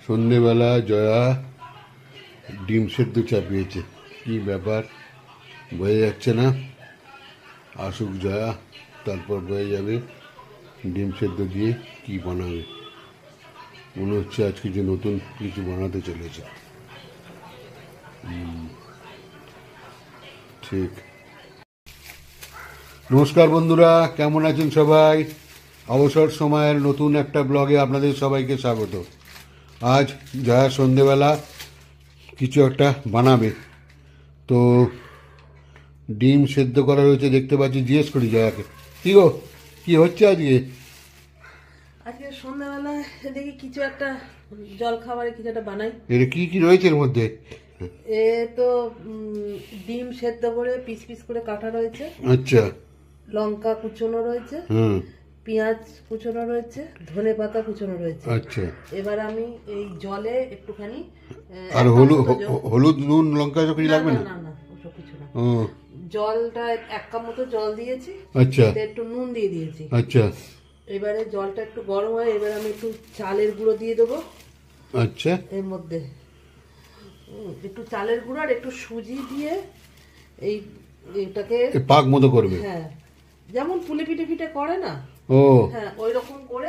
সন্ধেবেলা জয়া ডিম সেদ্ধ চাপিয়েছে, কি ব্যাপার বোঝা যাচ্ছে না। আসুক জয়া, তারপর বোঝা যাবে ডিম সেদ্ধ দিয়ে কি বানাবে। মনে হচ্ছে আজকে যে নতুন কিছু বানাতে চলেছে। ঠিক। নমস্কার বন্ধুরা, কেমন আছেন সবাই? অবসর সময়ের নতুন একটা ব্লগে আপনাদের সবাইকে স্বাগত। আজ জয়া সন্ধেবেলা কিছু একটা বানাবে, তো ডিম সেদ্ধ করা রয়েছে দেখতে পাচ্ছি। জিজ্ঞেস করি জয়াকে, কি গো কি হচ্ছে আজকে? আজকে সন্ধ্যাবেলা দেখি কিছু একটা জল খাবারে কিছু একটা বানাই। এর কি কি রয়েছে এর মধ্যে? এ তো ডিম সেদ্ধ করে পিস পিস করে কাটা রয়েছে, আচ্ছা। লঙ্কা কুচোনো রয়েছে, হুম। পেঁয়াজ কুচোনো রয়েছে, ধনে পাতা কুচোনো রয়েছে। আচ্ছা। এবার আমি এই জলে একটুখানি আর হলুদ নুন লঙ্কা সব কিছু লাগবে না? না না ওসব কিছু না। ও জলটা 1 কাপ মতো জল দিয়েছি, আচ্ছা একটু নুন দিয়ে দিয়েছি। আচ্ছা এবারে জলটা একটু গরম হয়, এবার আমি একটু চালের গুঁড়ো দিয়ে দেবো আচ্ছা। এর মধ্যে। একটু চালের গুঁড়ো আর একটু সুজি দিয়ে এটাকে পাক মতো করবে? হ্যাঁ, যেমন পুলি পিঠে পিঠে করে না, ও হ্যাঁ ওই রকম করে।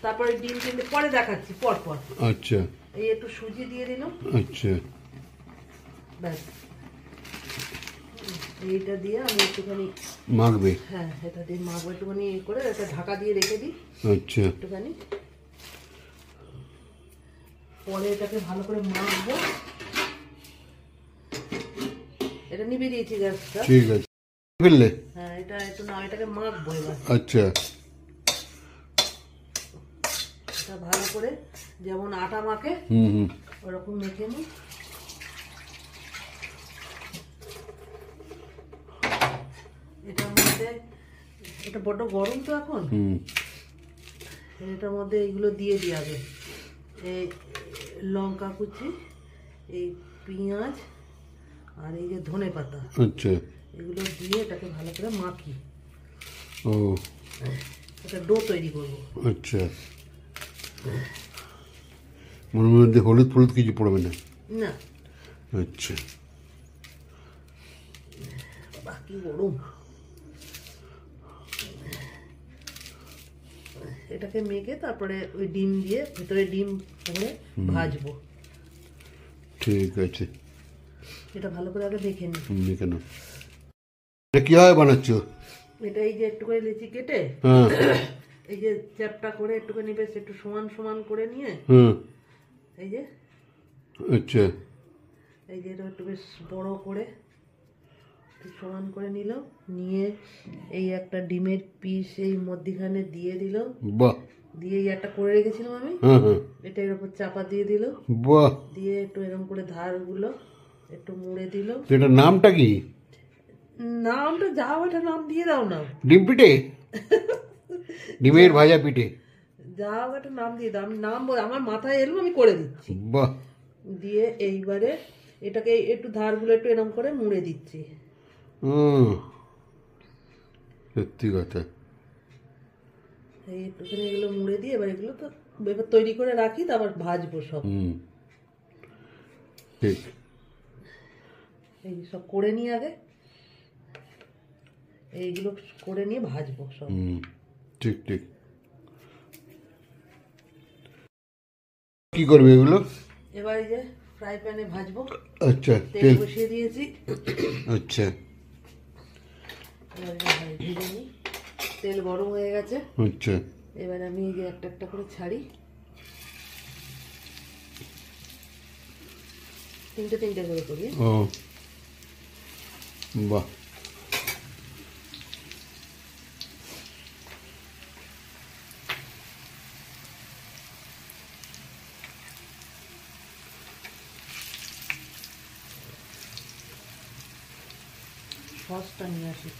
তারপরে ডিম টিমে পরে দেখাচ্ছি পর পর। আচ্ছা। এই একটু সুজি দিয়ে দিলাম, আচ্ছা। ব্যাস। এইটা দিয়ে আমি একটুখানি মাখবে? হ্যাঁ, এটা দিয়ে মাখবো একটুখানি করে, এটা ঢাকা দিয়ে রেখে দিই আচ্ছা। একটুখানি। পরে এটাকে ভালো করে মাখবো। এটা নিভিয়ে দিয়েছি গ্যাসটা। ঠিক আছে, ফেললে? হ্যাঁ, এটা একটু না, এটাকে মাখবো এবার। আচ্ছা। এটা ভালো করে যেমন আটা মাখে ওরকম মেখে নিই। এটার মধ্যে, এটা বড্ড গরম তো এখন, এটার মধ্যে এইগুলো দিয়ে দিই আগে। এই লঙ্কা কুচি, এই পেঁয়াজ আর এই যে ধনে পাতা, আচ্ছা। এগুলো দিয়ে এটাকে ভালো করে মাখি। ও এটা ডো তৈরি করবো। আচ্ছা। মনের মধ্যে হলুদ ফলুদ কিছু পড়বে না? না। আচ্ছা। বাকি গরম। এটাকে মেখে তারপরে ওই ডিম দিয়ে ভেতরে ডিম ভরে ভাজবো। ঠিক আছে, এটা ভালো করে আগে দেখে নিই। মেখে নাও। এটা কিভাবে বানাচ্ছ? এটা এই যে একটু করে লেচি কেটে, এই যে চ্যাপটা করে একটুখানি বেশ একটু সমান সমান করে নিয়ে, এই যে আচ্ছা। এই যে এটা একটু বেশ বড় করে সমান করে নিলাম, নিয়ে এই একটা ডিমের পিস এই মধ্যিখানে দিয়ে দিলাম। বাহ। দিয়ে এই একটা করে রেখেছিলাম আমি, এটা এর উপর চাপা দিয়ে দিলাম। বাহ। দিয়ে একটু এরকম করে ধারগুলো একটু মুড়ে দিলাম। এটার নামটা কি? নামটা যাও, এটা নাম দিয়ে দাও না। ডিম পিঠে? ডিমের ভাজা পিঠে? যাও, একটা নাম দিয়ে দাও। আমি নাম আমার মাথায় এলো, আমি করে দিচ্ছি। বাহ। দিয়ে এইবারে এটাকে একটু ধারগুলো একটু এরকম করে মুড়ে দিচ্ছি। সত্যি কথা। এই একটুখানি এগুলো মুড়ে দিয়ে এবার এগুলো তো এবার তৈরি করে রাখি, তারপর ভাজবো সব। ঠিক। এই সব করে নিয়ে আগে এইগুলো করে নিয়ে ভাজবো সব। ঠিক ঠিক। কি করবে এগুলো? এবার এই যে ফ্রাই প্যানে ভাজবো। আচ্ছা। তেল বসিয়ে দিয়েছি। আচ্ছা। এবার ভেজে নিই। তেল গরম হয়ে গেছে। আচ্ছা। এবার আমি এই যে একটা একটা করে ছাড়ি, তিনটে তিনটে করে করি। ও বাহ। সসটা নিয়ে আসি।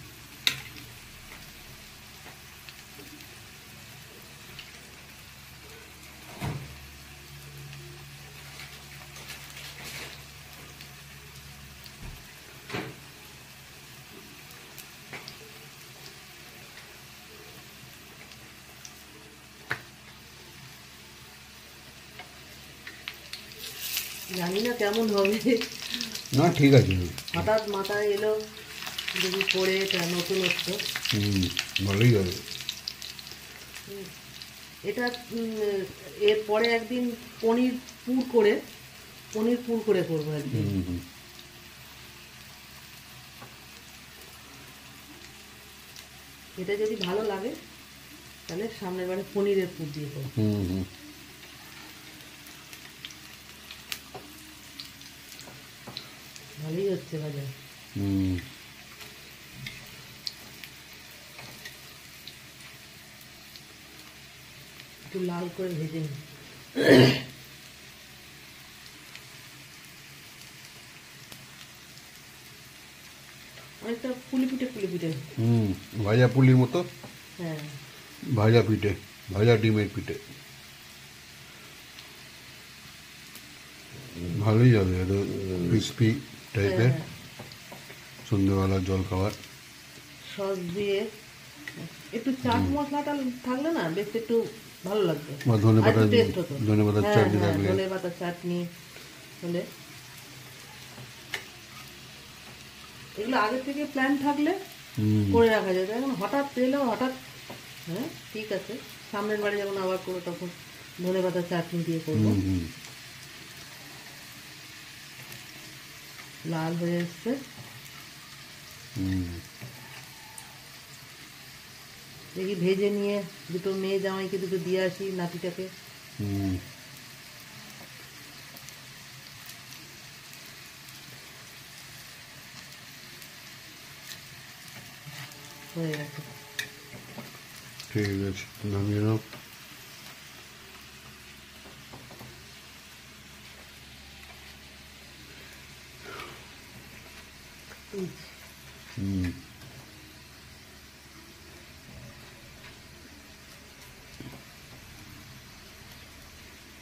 জানি না কেমন হবে, না ঠিক আছে। হঠাৎ মাথায় এলো যদি করে এটা নতুনত্ব। ভালোই হবে। এটা এরপরে একদিন পনির পুর করে করবো একদিন। এটা যদি ভালো লাগে তাহলে সামনের বারে পনিরের পুর দিয়ে করবো। ভালোই হচ্ছে ভাজা। একটু লাল করে ভেজে নিই। অনেকটা পুলি পিঠে ভাজা পুলির মতো। হ্যাঁ, ভাজা পিঠে, ভাজা ডিমের পিঠে ভালোই হবে। এটা ক্রিসপি টাইপের সন্ধ্যেবেলার জল খাবার। সস দিয়ে একটু চাট মশলাটা থাকলে না বেশ একটু ভালো লাগবে। বা ধনেপাতা, টেস্ট হতো। ধনেপাতার চাটনি থাকলে। ধনেপাতার চাটনি হলে, এগুলো আগে থেকে প্ল্যান থাকলে করে রাখা যায়। এখন হঠাৎ পেলেও হঠাৎ, হ্যাঁ ঠিক আছে, সামনের বাড়ি যখন আবার করবো তখন ধনেপাতার চাটনি দিয়ে করবো। লাল হয়ে এসছে। দেখি ভেজে নিয়ে দুটো মেয়ে জামাইকে দুটো দিয়ে আসি, নাতিটাকে। হয়ে গেছে, ঠিক আছে, নামিয়ে নাও।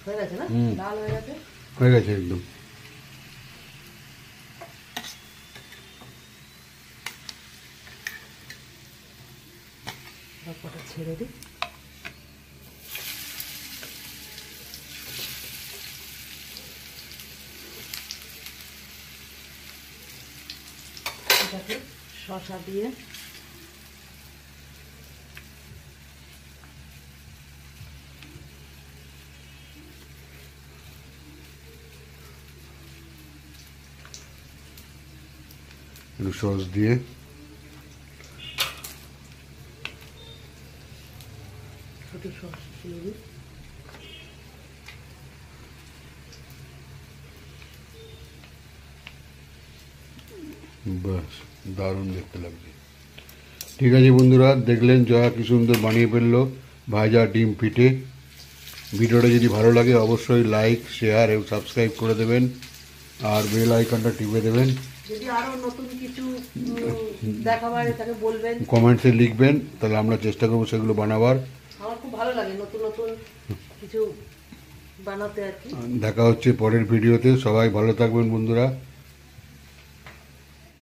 হয়ে গেছে না, লাল হয়ে গেছে। হয়ে গেছে একদম। কটা ছেড়ে দিই। এটাকে শসা দিয়ে একটু সস দিয়ে ছোট সস ছেড়ে দিই। বাস, দারুণ দেখতে লাগছে। ঠিক আছে বন্ধুরা, দেখলেন জয়া কি সুন্দর বানিয়ে ফেললো ভাজা ডিম পিঠে। ভিডিওটা যদি ভালো লাগে অবশ্যই লাইক, শেয়ার এবং সাবস্ক্রাইব করে দেবেন, আর বেল আইকনটা টিপে দেবেন। যদি আরো নতুন কিছু দেখাবার তাকে বলবেন, কমেন্টসে লিখবেন, তাহলে আমরা চেষ্টা করবো সেগুলো বানাবার। আমার খুব ভালো লাগে নতুন নতুন কিছু বানাতে আর কি। দেখা হচ্ছে পরের ভিডিওতে। সবাই ভালো থাকবেন বন্ধুরা।